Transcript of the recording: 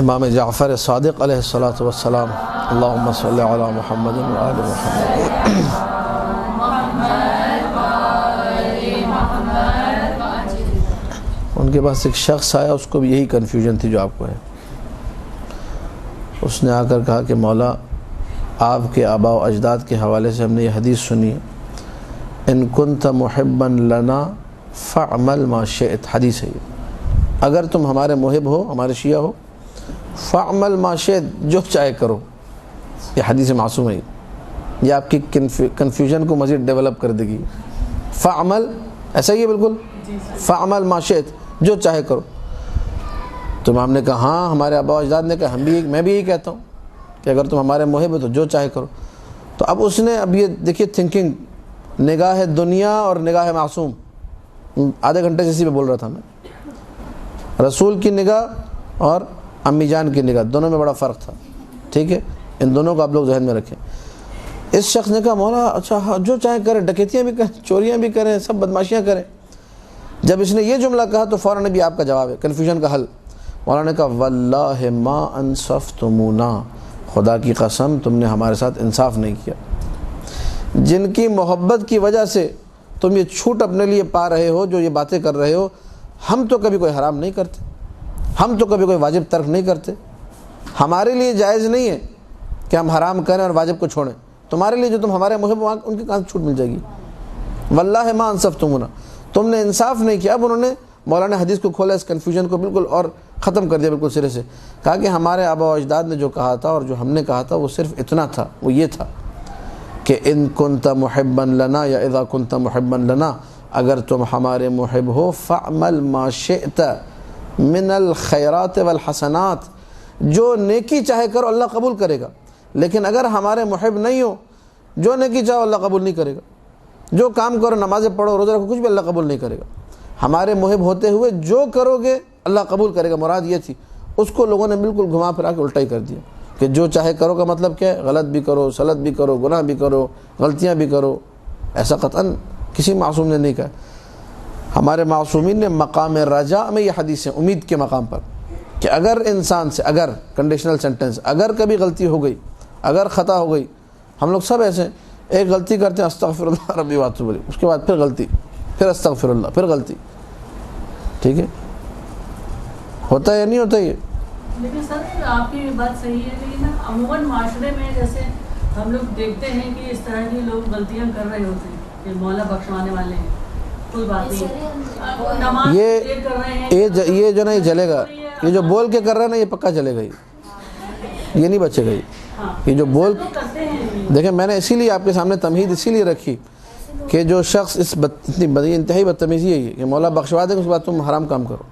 امام جعفر صادق علیہ الصلاۃ والسلام، اللہم صلی علی محمد وآل محمد۔ ان کے پاس ایک شخص آیا، اس کو بھی یہی کنفیوژن تھی جو آپ کو ہے۔ اس نے آ کر کہا کہ مولا، آپ کے آباء و اجداد کے حوالے سے ہم نے یہ حدیث سنی ہے، ان کنت محبا لنا فاعمل ما شئت، حدیث ہے یہ، اگر تم ہمارے محب ہو، ہمارے شیعہ ہو، فاعمل ما شئت، جو چاہے کرو۔ یہ حدیث معصوم ہے، یہ آپ کی کنفیوژن کو مزید ڈیولپ کر دے گی۔ فاعمل، ایسا ہی ہے بالکل، فاعمل ما شئت، جو چاہے کرو۔ تو ہم نے کہا ہاں، ہمارے آباء و اجداد نے کہا، میں بھی یہی کہتا ہوں کہ اگر تم ہمارے محب ہو تو جو چاہے کرو۔ تو اب اس نے، اب یہ دیکھیے تھنکنگ، نگاہ دنیا اور نگاہ معصوم، آدھے گھنٹے سے اسی پہ بول رہا تھا میں، رسول کی نگاہ اور امی جان کی نگاہ، دونوں میں بڑا فرق تھا، ٹھیک ہے؟ ان دونوں کو آپ لوگ ذہن میں رکھیں۔ اس شخص نے کہا مولا اچھا جو چاہے کریں، ڈکیتیاں بھی کریں، چوریاں بھی کریں، سب بدماشیاں کریں۔ جب اس نے یہ جملہ کہا تو فوراً بھی آپ کا جواب ہے، کنفیوژن کا حل۔ مولا نے کہا واللہ ما انصفتمونا، خدا کی قسم تم نے ہمارے ساتھ انصاف نہیں کیا۔ جن کی محبت کی وجہ سے تم یہ چھوٹ اپنے لیے پا رہے ہو، جو یہ باتیں کر رہے ہو، ہم تو کبھی کوئی حرام نہیں کرتے، ہم تو کبھی کوئی واجب ترک نہیں کرتے، ہمارے لیے جائز نہیں ہے کہ ہم حرام کریں اور واجب کو چھوڑیں۔ تمہارے لیے جو تم ہمارے محب ہو، ان کی کہاں چھوٹ مل جائے گی؟ واللہ ما انصفتمونا، تم نے انصاف نہیں کیا۔ اب انہوں نے، مولا نے حدیث کو کھولا، اس کنفیوژن کو بالکل اور ختم کر دیا بالکل سرے سے، کہا کہ ہمارے آباء و اجداد نے جو کہا تھا اور جو ہم نے کہا تھا وہ صرف اتنا تھا، وہ یہ تھا کہ ان کنت محبا لنا، یا اذا کنت محبا لنا، اگر تم ہمارے محب ہو، فاعمل ما شئت من الخیرات والحسنات، جو نیکی چاہے کرو اللہ قبول کرے گا۔ لیکن اگر ہمارے محب نہیں ہو، جو نیکی چاہو اللہ قبول نہیں کرے گا، جو کام کرو، نمازیں پڑھو، روزہ رکھو، کچھ بھی اللہ قبول نہیں کرے گا۔ ہمارے محب ہوتے ہوئے جو کرو گے اللہ قبول کرے گا، مراد یہ تھی۔ اس کو لوگوں نے بالکل گھما پھرا کے الٹا ہی کر دیا کہ جو چاہے کرو کا مطلب کیا ہے؟ غلط بھی کرو، سلط بھی کرو، گناہ بھی کرو، غلطیاں بھی کرو۔ ایسا قطعاً کسی معصوم نے نہیں کہا۔ ہمارے معصومین نے مقام رجاء میں یہ حدیث ہے، امید کے مقام پر، کہ اگر انسان سے، اگر کنڈیشنل سینٹنس، اگر کبھی غلطی ہو گئی، اگر خطا ہو گئی، ہم لوگ سب ایسے ہیں، ایک غلطی کرتے ہیں استغفر اللہ ربی واتوب الیہ، اس کے بعد پھر غلطی، پھر استغفر اللہ، پھر غلطی، ٹھیک ہے؟ ہوتا ہے یا نہیں ہوتا یہ؟ لیکن سر آپ کی بات صحیح ہے، لیکن عموماً معاشرے میں جیسے ہم لوگ دیکھتے ہیں کہ اس طرح کی لوگ غلطیاں کر رہے ہوتے ہیں کہ مولا بخشوانے والے ہیں، کوئی بات نہیں، نماز کر رہے ہیں، یہ جو نا یہ جلے گا، یہ جو بول کے کر رہا ہے نا یہ پکا جلے گا، یہ نہیں بچے گا۔ یہ جو بول، دیکھیں میں نے اسی لیے آپ کے سامنے تمہید اسی لیے رکھی کہ جو شخص اس انتہائی بدتمیزی ہے کہ مولا بخشوا دے، اس کے بعد تم حرام کام کرو،